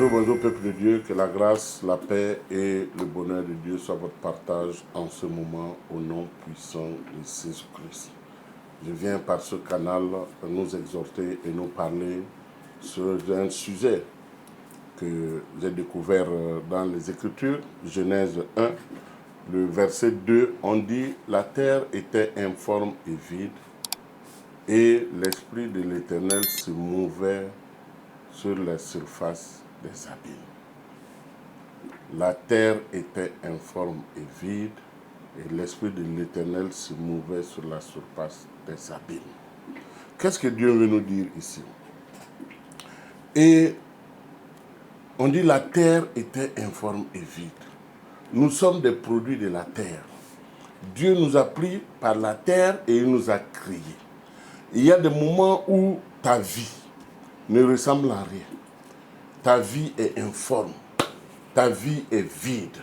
Bonjour, bonjour peuple de Dieu, que la grâce, la paix et le bonheur de Dieu soient votre partage en ce moment au nom puissant de Jésus-Christ. Je viens par ce canal nous exhorter et nous parler sur un sujet que j'ai découvert dans les Écritures, Genèse 1, le verset 2, on dit « La terre était informe et vide, et l'Esprit de l'Éternel se mouvait sur la surface des abîmes. » La terre était informe et vide, et l'Esprit de l'Éternel se mouvait sur la surface des abîmes. Qu'est-ce que Dieu veut nous dire ici? Et on dit la terre était informe et vide. Nous sommes des produits de la terre. Dieu nous a pris par la terre et il nous a créés. Il y a des moments où ta vie ne ressemble à rien. Ta vie est informe. Ta vie est vide.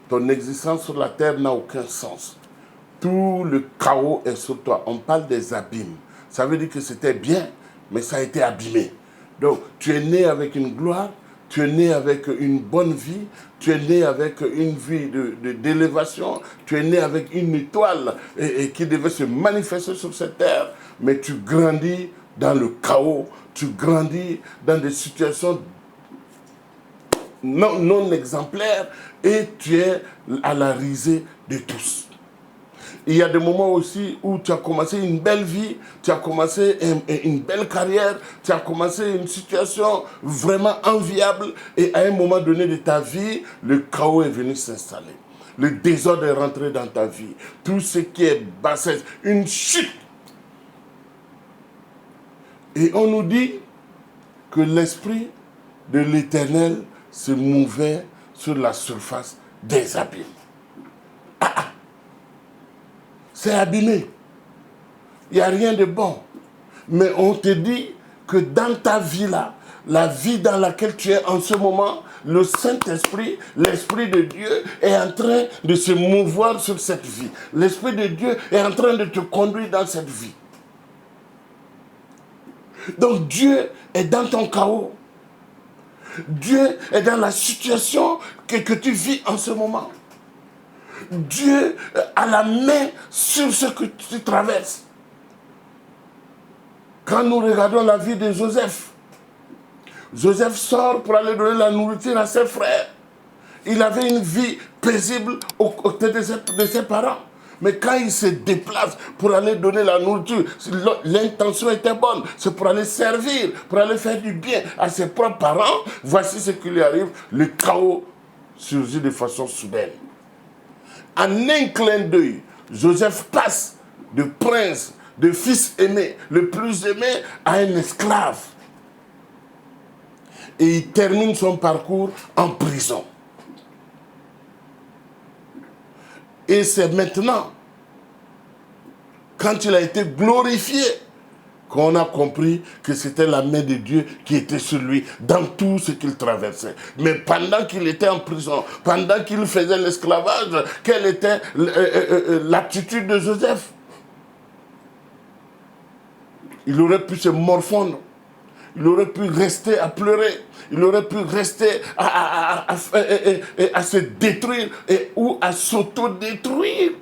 Ton existence sur la terre n'a aucun sens. Tout le chaos est sur toi. On parle des abîmes. Ça veut dire que c'était bien, mais ça a été abîmé. Donc, tu es né avec une gloire, tu es né avec une bonne vie, tu es né avec une vie d'élévation, tu es né avec une étoile et qui devait se manifester sur cette terre, mais tu grandis dans le chaos, tu grandis dans des situations non exemplaires et tu es à la risée de tous. Il y a des moments aussi où tu as commencé une belle vie, tu as commencé une belle carrière, tu as commencé une situation vraiment enviable et à un moment donné de ta vie, le chaos est venu s'installer. Le désordre est rentré dans ta vie. Tout ce qui est bassesse, une chute. Et on nous dit que l'Esprit de l'Éternel se mouvait sur la surface des abîmes. C'est abîmé. Il n'y a rien de bon. Mais on te dit que dans ta vie-là, la vie dans laquelle tu es en ce moment, le Saint-Esprit, l'Esprit de Dieu est en train de se mouvoir sur cette vie. L'Esprit de Dieu est en train de te conduire dans cette vie. Donc Dieu est dans ton chaos. Dieu est dans la situation que tu vis en ce moment. Dieu a la main sur ce que tu traverses. Quand nous regardons la vie de Joseph, Joseph sort pour aller donner la nourriture à ses frères. Il avait une vie paisible aux côtés de ses parents. Mais quand il se déplace pour aller donner la nourriture, l'intention était bonne. C'est pour aller servir, pour aller faire du bien à ses propres parents. Voici ce qui lui arrive. Le chaos surgit de façon soudaine. En un clin d'œil, Joseph passe de prince, de fils aimé, le plus aimé, à un esclave. Et il termine son parcours en prison. Et c'est maintenant, quand il a été glorifié, qu'on a compris que c'était la main de Dieu qui était sur lui dans tout ce qu'il traversait. Mais pendant qu'il était en prison, pendant qu'il faisait l'esclavage, quelle était l'attitude de Joseph? Il aurait pu se morfondre, il aurait pu rester à pleurer, il aurait pu rester à se détruire ou à s'auto-détruire.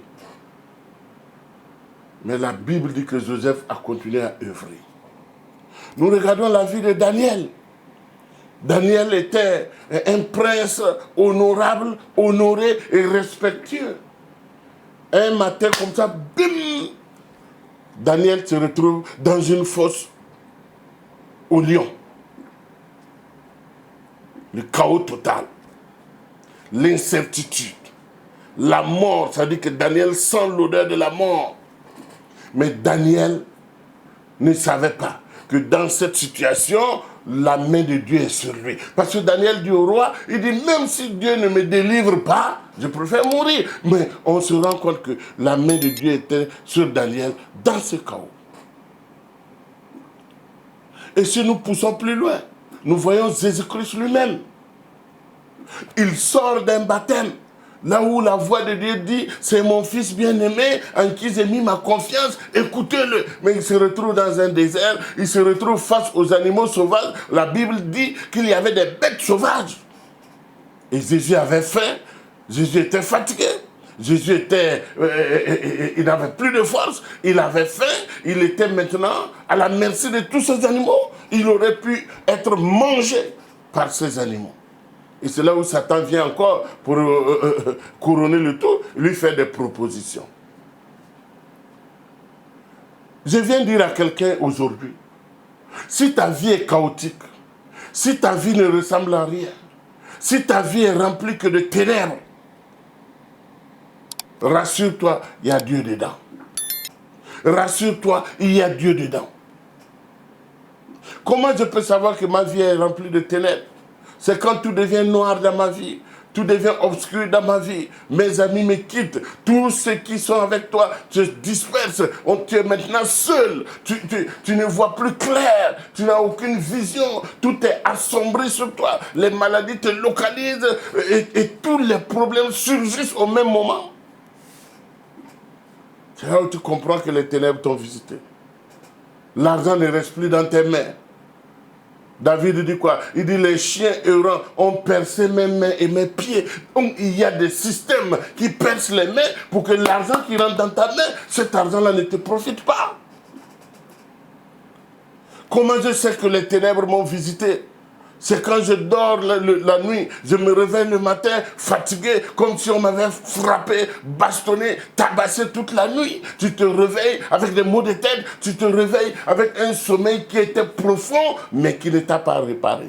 Mais la Bible dit que Joseph a continué à œuvrer. Nous regardons la vie de Daniel. Daniel était un prince honorable, honoré et respectueux. Un matin comme ça, bim, Daniel se retrouve dans une fosse au lion. Le chaos total, l'incertitude, la mort, ça dit que Daniel sent l'odeur de la mort. Mais Daniel ne savait pas que dans cette situation, la main de Dieu est sur lui. Parce que Daniel dit au roi, il dit, même si Dieu ne me délivre pas, je préfère mourir. Mais on se rend compte que la main de Dieu était sur Daniel dans ce chaos. Et si nous poussons plus loin, nous voyons Jésus-Christ lui-même. Il sort d'un baptême Là où la voix de Dieu dit, c'est mon fils bien-aimé en qui j'ai mis ma confiance, écoutez-le. Mais il se retrouve dans un désert, il se retrouve face aux animaux sauvages. La Bible dit qu'il y avait des bêtes sauvages. Et Jésus avait faim, Jésus était fatigué. Jésus était, il n'avait plus de force, il avait faim, il était maintenant à la merci de tous ces animaux. Il aurait pu être mangé par ces animaux. Et c'est là où Satan vient encore pour couronner le tout, lui faire des propositions. Je viens dire à quelqu'un aujourd'hui, si ta vie est chaotique, si ta vie ne ressemble à rien, si ta vie est remplie que de ténèbres, rassure-toi, il y a Dieu dedans. Rassure-toi, il y a Dieu dedans. Comment je peux savoir que ma vie est remplie de ténèbres? C'est quand tout devient noir dans ma vie, tout devient obscur dans ma vie. Mes amis me quittent, tous ceux qui sont avec toi se dispersent. Tu es maintenant seul, tu ne vois plus clair, tu n'as aucune vision, tout est assombri sur toi. Les maladies te localisent et tous les problèmes surgissent au même moment. C'est là où tu comprends que les ténèbres t'ont visité. L'argent ne reste plus dans tes mains. David dit quoi? Il dit les chiens errants ont percé mes mains et mes pieds. Donc il y a des systèmes qui percent les mains pour que l'argent qui rentre dans ta main, cet argent-là ne te profite pas. Comment je sais que les ténèbres m'ont visité? C'est quand je dors la nuit, je me réveille le matin fatigué, comme si on m'avait frappé, bastonné, tabassé toute la nuit. Tu te réveilles avec des maux de tête, tu te réveilles avec un sommeil qui était profond, mais qui ne t'a pas réparé.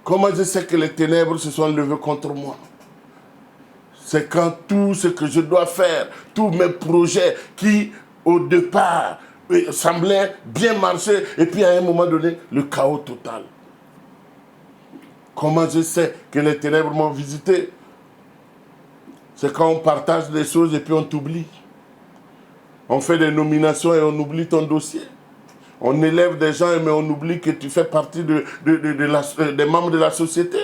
Comment je sais que les ténèbres se sont levées contre moi? C'est quand tout ce que je dois faire, tous mes projets qui, au départ, semblait bien marcher, et puis à un moment donné, le chaos total. Comment je sais que les ténèbres m'ont visité? C'est quand on partage des choses et puis on t'oublie. On fait des nominations et on oublie ton dossier. On élève des gens mais on oublie que tu fais partie des membres de la société.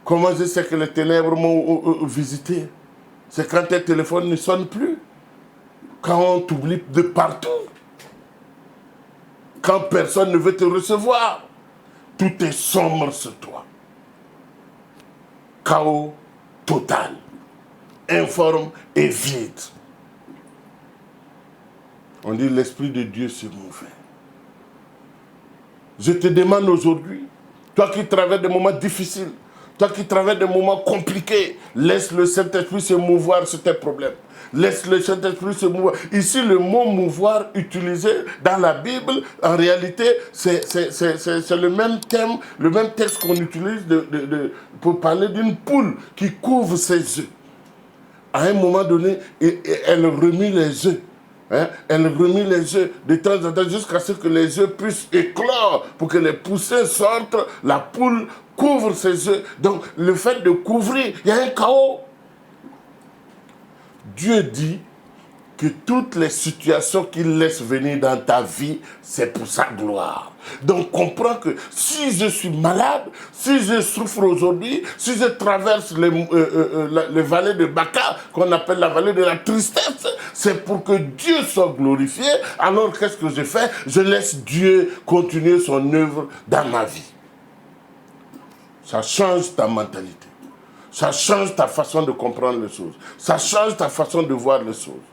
Comment je sais que les ténèbres m'ont visité? C'est quand tes téléphones ne sonnent plus. Quand on t'oublie de partout, quand personne ne veut te recevoir, tout est sombre sur toi. Chaos total, informe et vide. On dit l'Esprit de Dieu se mouvait. Je te demande aujourd'hui, toi qui traverses des moments difficiles, toi qui traverses des moments compliqués, laisse le Saint-Esprit se mouvoir sur tes problèmes. Laisse le Saint-Esprit se mouvoir. Ici, le mot mouvoir utilisé dans la Bible, en réalité, c'est le même thème, le même texte qu'on utilise pour parler d'une poule qui couvre ses œufs. À un moment donné, elle remue les œufs. Hein? Elle remue les œufs de temps en temps jusqu'à ce que les œufs puissent éclore pour que les poussins sortent, la poule couvre ses œufs. Donc, le fait de couvrir, il y a un chaos. Dieu dit que toutes les situations qu'il laisse venir dans ta vie, c'est pour sa gloire. Donc comprends que si je suis malade, si je souffre aujourd'hui, si je traverse les vallées de Baca, qu'on appelle la vallée de la tristesse, c'est pour que Dieu soit glorifié. Alors qu'est-ce que je fais? Je laisse Dieu continuer son œuvre dans ma vie. Ça change ta mentalité. Ça change ta façon de comprendre les choses. Ça change ta façon de voir les choses.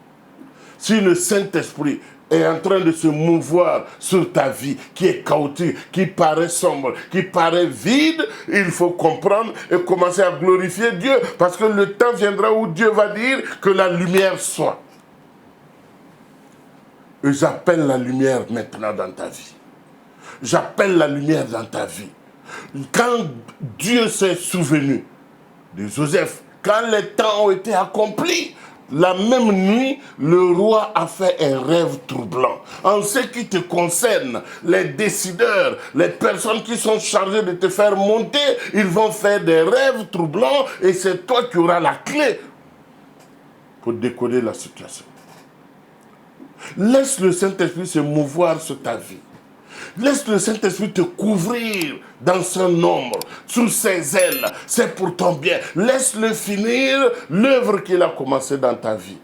Si le Saint-Esprit est en train de se mouvoir sur ta vie, qui est chaotique, qui paraît sombre, qui paraît vide, il faut comprendre et commencer à glorifier Dieu. Parce que le temps viendra où Dieu va dire que la lumière soit. Et j'appelle la lumière maintenant dans ta vie. J'appelle la lumière dans ta vie. Quand Dieu s'est souvenu de Joseph, quand les temps ont été accomplis, la même nuit, le roi a fait un rêve troublant. En ce qui te concerne, les décideurs, les personnes qui sont chargées de te faire monter, ils vont faire des rêves troublants et c'est toi qui auras la clé pour décoder la situation. Laisse le Saint-Esprit se mouvoir sur ta vie. Laisse le Saint-Esprit te couvrir dans son ombre, sous ses ailes. C'est pour ton bien. Laisse-le finir l'œuvre qu'il a commencée dans ta vie.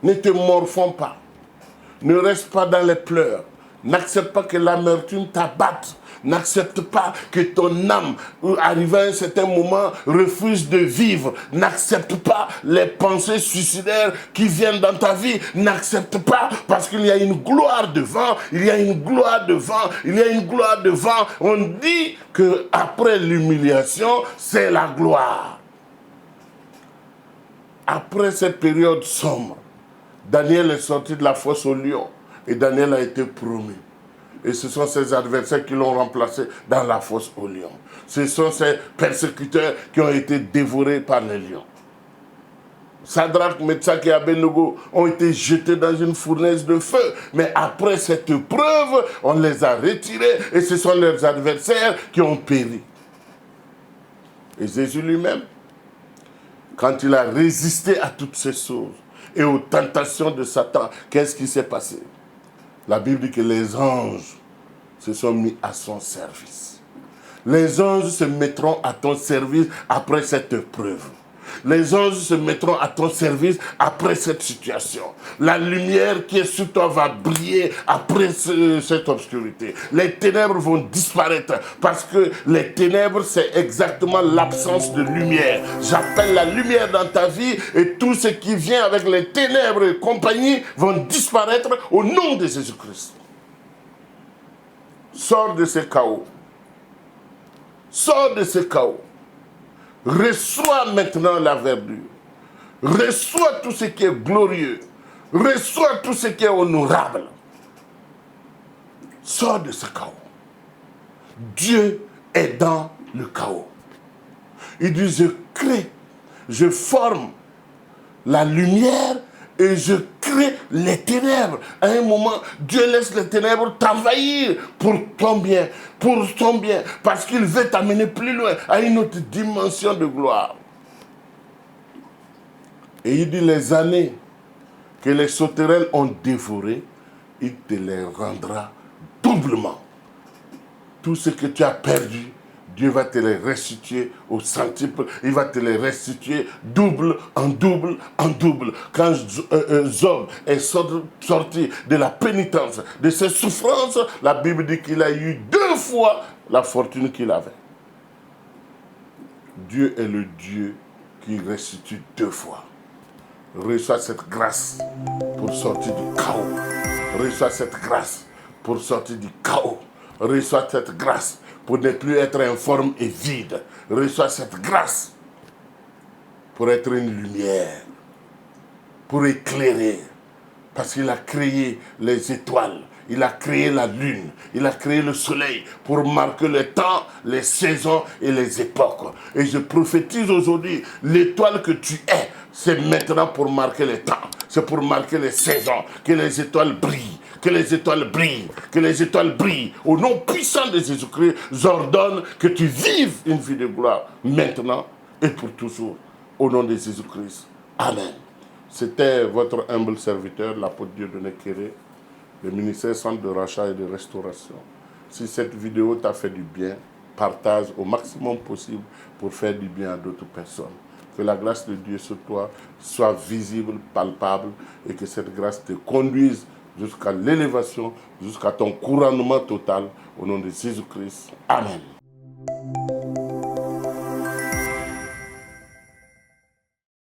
Ne te morfonds pas. Ne reste pas dans les pleurs. N'accepte pas que l'amertume t'abatte. N'accepte pas que ton âme, arrivé à un certain moment, refuse de vivre. N'accepte pas les pensées suicidaires qui viennent dans ta vie. N'accepte pas parce qu'il y a une gloire devant. Il y a une gloire devant. Il y a une gloire devant. On dit qu'après l'humiliation, c'est la gloire. Après cette période sombre, Daniel est sorti de la fosse au lion et Daniel a été promu. Et ce sont ses adversaires qui l'ont remplacé dans la fosse au lion. Ce sont ses persécuteurs qui ont été dévorés par les lions. Sadrach, Meshach et Abednego ont été jetés dans une fournaise de feu. Mais après cette épreuve, on les a retirés et ce sont leurs adversaires qui ont péri. Et Jésus lui-même, quand il a résisté à toutes ces choses et aux tentations de Satan, qu'est-ce qui s'est passé? La Bible dit que les anges se sont mis à son service. Les anges se mettront à ton service après cette épreuve. Les anges se mettront à ton service après cette situation. La lumière qui est sur toi va briller après cette obscurité. Les ténèbres vont disparaître parce que les ténèbres, c'est exactement l'absence de lumière. J'appelle la lumière dans ta vie et tout ce qui vient avec les ténèbres et compagnie vont disparaître au nom de Jésus-Christ. Sors de ce chaos. Sors de ce chaos. Reçois maintenant la verdure. Reçois tout ce qui est glorieux. Reçois tout ce qui est honorable. Sors de ce chaos. Dieu est dans le chaos. Il dit, je crée, je forme la lumière et je crée les ténèbres. À un moment, Dieu laisse les ténèbres t'envahir pour ton bien, parce qu'il veut t'amener plus loin, à une autre dimension de gloire. Et il dit, les années que les sauterelles ont dévorées, il te les rendra doublement. Tout ce que tu as perdu, Dieu va te les restituer au centuple. Il va te les restituer double, en double, en double. Quand Job est sorti de la pénitence, de ses souffrances, la Bible dit qu'il a eu 2 fois la fortune qu'il avait. Dieu est le Dieu qui restitue 2 fois. Reçois cette grâce pour sortir du chaos. Reçois cette grâce pour sortir du chaos. Reçois cette grâce pour ne plus être informe et vide. Reçois cette grâce pour être une lumière, pour éclairer. Parce qu'il a créé les étoiles, il a créé la lune, il a créé le soleil pour marquer le temps, les saisons et les époques. Et je prophétise aujourd'hui, l'étoile que tu es, c'est maintenant pour marquer le temps, c'est pour marquer les saisons, que les étoiles brillent. Que les étoiles brillent, que les étoiles brillent. Au nom puissant de Jésus-Christ, j'ordonne que tu vives une vie de gloire, maintenant et pour toujours. Au nom de Jésus-Christ. Amen. C'était votre humble serviteur, l'apôtre Dieudonné Kéré, le ministère Centre de Rachat et de Restauration. Si cette vidéo t'a fait du bien, partage au maximum possible pour faire du bien à d'autres personnes. Que la grâce de Dieu sur toi soit visible, palpable, et que cette grâce te conduise jusqu'à l'élévation, jusqu'à ton couronnement total, au nom de Jésus-Christ. Amen.